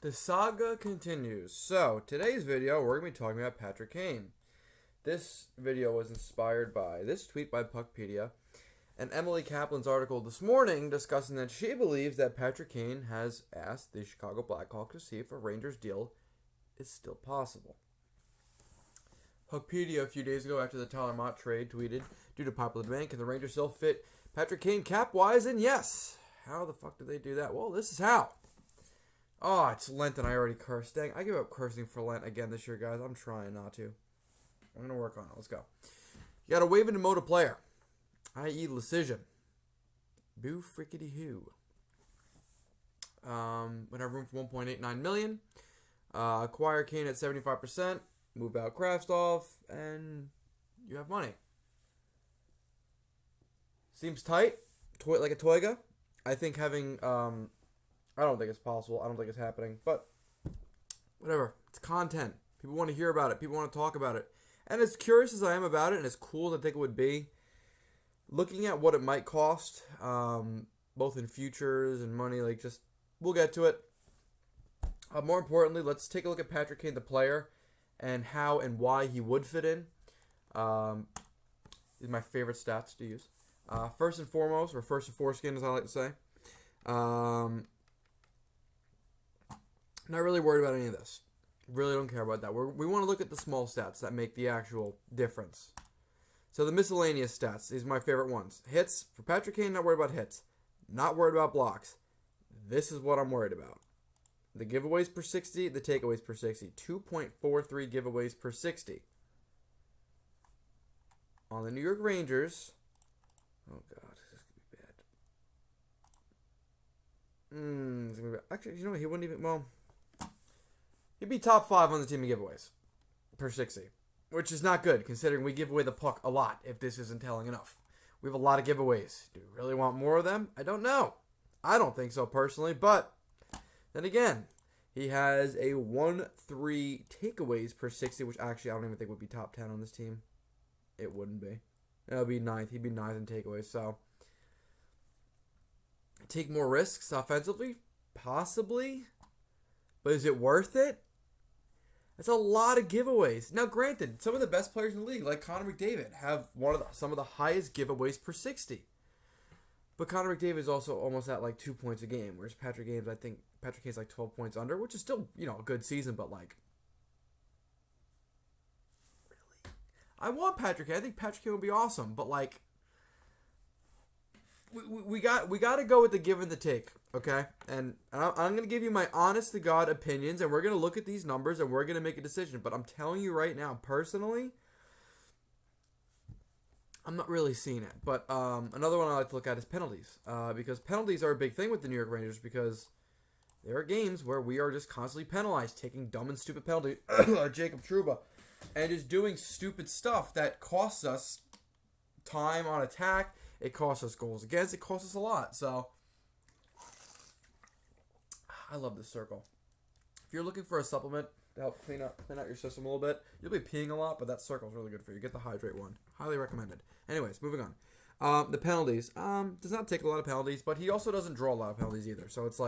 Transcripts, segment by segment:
The saga continues. So, today's video, we're going to be talking about Patrick Kane. This video was inspired by this tweet by Puckpedia and Emily Kaplan's article this morning discussing that she believes that Patrick Kane has asked the Chicago Blackhawks to see if a Rangers deal is still possible. Puckpedia a few days ago after the Tyler Mott trade tweeted, due to popular demand, can the Rangers still fit Patrick Kane cap-wise? And yes. How the fuck did they do that? Well, this is how. Oh, it's Lent and I already cursed. Dang, I give up cursing for Lent again this year, guys. I'm trying not to. I'm going to work on it. Let's go. You got to wave and demote a player, i.e. Decision. Boo frickety hoo. Would have room for $1.89 million. Acquire Kane at 75%. Move out Kravtsov. And you have money. Seems tight. Like a toiga. I think having... I don't think it's possible. I don't think it's happening. But whatever. It's content. People want to hear about it. People want to talk about it. And as curious as I am about it, and as cool as I think it would be, looking at what it might cost, both in futures and money, we'll get to it. More importantly, let's take a look at Patrick Kane, the player, and how and why he would fit in. These are my favorite stats to use. First and foremost, or first and foreskin, as I like to say. Not really worried about any of this. Really don't care about that. We want to look at the small stats that make the actual difference. So the miscellaneous stats, these are my favorite ones. Hits, for Patrick Kane, not worried about hits. Not worried about blocks. This is what I'm worried about. The giveaways per 60, the takeaways per 60. 2.43 giveaways per 60. On the New York Rangers, oh god, this is going to be bad. It's gonna be, actually, you know what, he wouldn't even, well... He'd be top 5 on the team in giveaways per 60, which is not good considering we give away the puck a lot if this isn't telling enough. We have a lot of giveaways. Do we really want more of them? I don't know. I don't think so personally, but then again, he has a 1-3 takeaways per 60, which actually I don't even think would be top 10 on this team. It wouldn't be. It would be 9th. He'd be 9th in takeaways, so take more risks offensively? Possibly. But is it worth it? That's a lot of giveaways. Now, granted, some of the best players in the league, like Connor McDavid, have some of the highest giveaways per 60. But Connor McDavid is also almost at 2 points a game, whereas Patrick Kane's 12 points under, which is still, a good season, but really? I want Patrick Kane. I think Patrick Kane would be awesome, but we got to go with the give and the take, okay? And I'm going to give you my honest to God opinions, and we're going to look at these numbers, and we're going to make a decision. But I'm telling you right now, personally, I'm not really seeing it. But another one I like to look at is penalties, because penalties are a big thing with the New York Rangers, because there are games where we are just constantly penalized, taking dumb and stupid penalties, Jacob Trouba, and just doing stupid stuff that costs us time on attack. It costs us goals against. It costs us a lot. So, I love this circle. If you're looking for a supplement to help clean out your system a little bit, you'll be peeing a lot, but that circle is really good for you. Get the hydrate one. Highly recommended. Anyways, moving on. The penalties. Does not take a lot of penalties, but he also doesn't draw a lot of penalties either. So, it's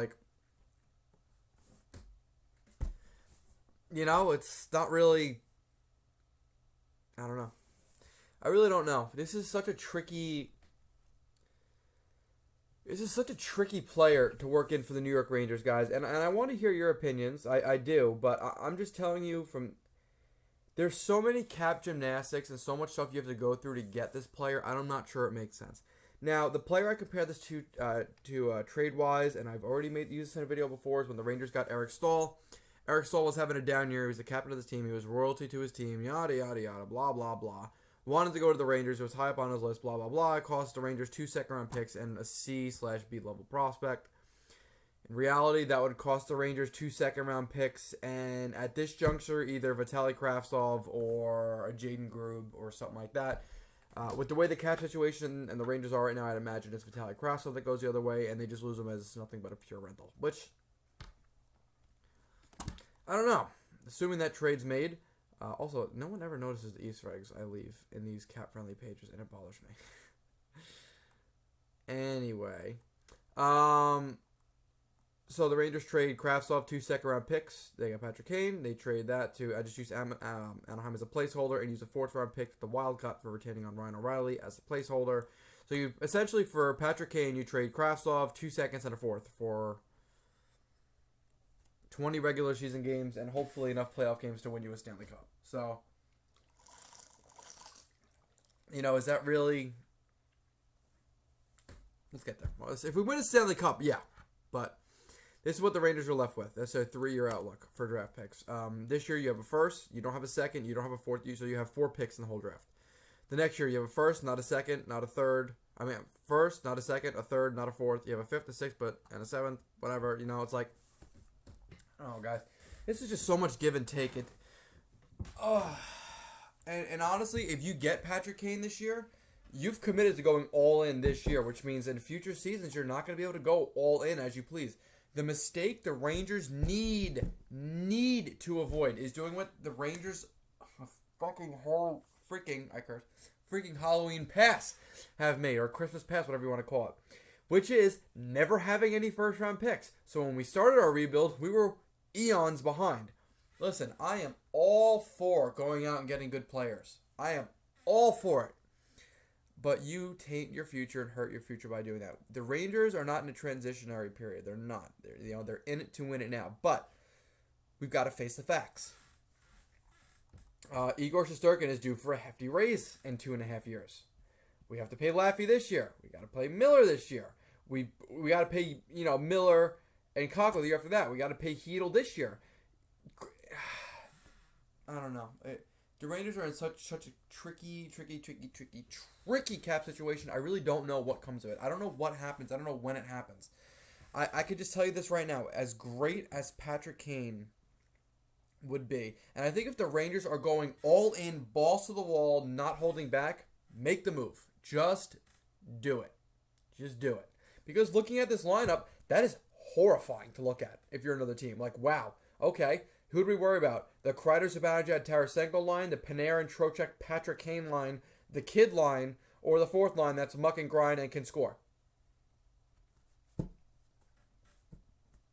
it's not really... I don't know. I really don't know. This is such a tricky player to work in for the New York Rangers, guys. And I want to hear your opinions. I do. But I'm just telling you there's so many cap gymnastics and so much stuff you have to go through to get this player. I'm not sure it makes sense. Now, the player I compare this to trade-wise, and I've already used this in a video before, is when the Rangers got Eric Staal. Eric Staal was having a down year. He was the captain of this team. He was royalty to his team. Yada, yada, yada. Blah, blah, blah. Wanted to go to the Rangers. It was high up on his list. Blah, blah, blah. It cost the Rangers 2 second-round picks and a C/B level prospect. In reality, that would cost the Rangers 2 second-round picks. And at this juncture, either Vitaly Kravtsov or a Jaden Grube or something like that. With the way the cap situation and the Rangers are right now, I'd imagine it's Vitaly Kravtsov that goes the other way. And they just lose him as nothing but a pure rental. Which... I don't know. Assuming that trade's made. Also, no one ever notices the Easter eggs I leave in these cap-friendly pages, and it bothers me. Anyway. So the Rangers trade Kravtsov 2 second-round picks. They got Patrick Kane. They trade that to, I just used Anaheim as a placeholder and used a fourth-round pick, the Wildcat, for retaining on Ryan O'Reilly as a placeholder. So you essentially, for Patrick Kane, you trade Kravtsov, 2 seconds and a fourth for 20 regular season games and hopefully enough playoff games to win you a Stanley Cup. So, is that really... Let's get there. Well, if we win a Stanley Cup, yeah. But this is what the Rangers are left with. That's a 3-year outlook for draft picks. This year you have a first, you don't have a second, you don't have a fourth, so you have 4 picks in the whole draft. The next year you have a first, not a second, not a third. First, not a second, a third, not a fourth. You have a fifth, a sixth, and a seventh, whatever. It's like, oh, guys, this is just so much give and take. And honestly, if you get Patrick Kane this year, you've committed to going all in this year, which means in future seasons you're not going to be able to go all in as you please. The mistake the Rangers need to avoid is doing what the Rangers freaking Halloween pass have made, or Christmas pass, whatever you want to call it, which is never having any first round picks. So when we started our rebuild, we were eons behind. Listen, I am all for going out and getting good players. I am all for it. But you taint your future and hurt your future by doing that. The Rangers are not in a transitionary period. They're not. They're in it to win it now. But we've got to face the facts. Igor Shesterkin is due for a hefty raise in 2.5 years. We have to pay Laffy this year. We got to pay Miller this year. We got to pay Miller and Cockle the year after that. We got to pay Hedel this year. I don't know. The Rangers are in such a tricky cap situation. I really don't know what comes of it. I don't know what happens. I don't know when it happens. I could just tell you this right now. As great as Patrick Kane would be, and I think if the Rangers are going all in, balls to the wall, not holding back, make the move. Just do it. Just do it. Because looking at this lineup, that is horrifying to look at if you're another team. Like, wow, okay, who do we worry about? The Kreider, Zibanejad, Tarasenko line, the Panarin, Trocheck, Patrick Kane line, the Kid line, or the fourth line that's muck and grind and can score.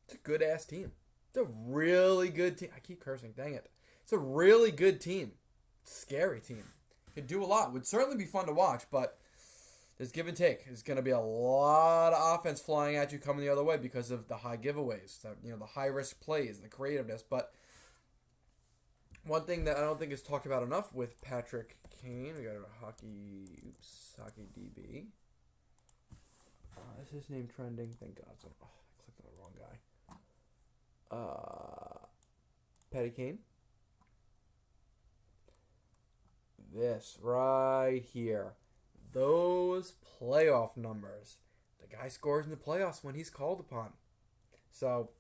It's a good-ass team. It's a really good team. I keep cursing, dang it. It's a really good team. Scary team. Could do a lot. Would certainly be fun to watch, but there's give and take. There's going to be a lot of offense flying at you coming the other way because of the high giveaways, the high-risk plays, the creativeness. But one thing that I don't think is talked about enough with Patrick Kane, we got a hockey DB. Is his name trending? Thank God. I clicked on the wrong guy. Patty Kane. This right here. Those playoff numbers. The guy scores in the playoffs when he's called upon. So,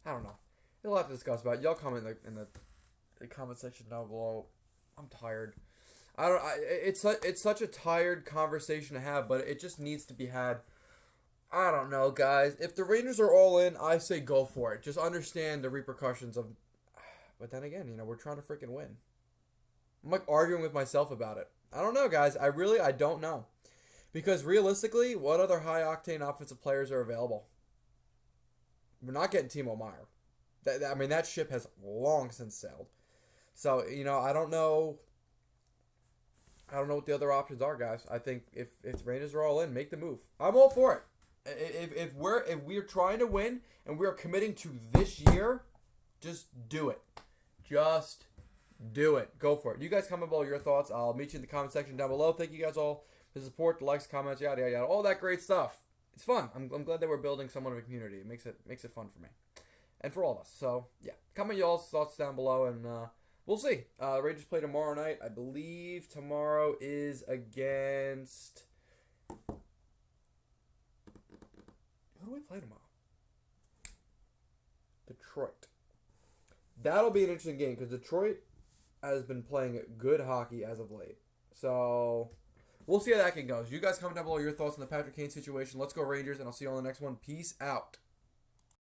I don't know. There's a lot to discuss about. Y'all comment in the comment section down below. I'm tired. It's such a tired conversation to have, but it just needs to be had. I don't know, guys. If the Rangers are all in, I say go for it. Just understand the repercussions of... But then again, we're trying to freaking win. I'm like arguing with myself about it. I don't know, guys. I don't know. Because realistically, what other high-octane offensive players are available? We're not getting Timo Meier. That ship has long since sailed. So, I don't know. I don't know what the other options are, guys. I think if the Rangers are all in, make the move. I'm all for it. If we're trying to win and we're committing to this year, just do it. Just do it. Go for it. You guys comment below your thoughts. I'll meet you in the comment section down below. Thank you guys all for the support, the likes, comments, yada yada yada, all that great stuff. It's fun. I'm glad that we're building somewhat of a community. It makes it fun for me and for all of us. So yeah, comment y'all's thoughts down below, and we'll see. Rangers play tomorrow night. I believe tomorrow is against... Who do we play tomorrow? Detroit. That'll be an interesting game because Detroit has been playing good hockey as of late. So we'll see how that game goes. You guys comment down below your thoughts on the Patrick Kane situation. Let's go Rangers, and I'll see you on the next one. Peace out.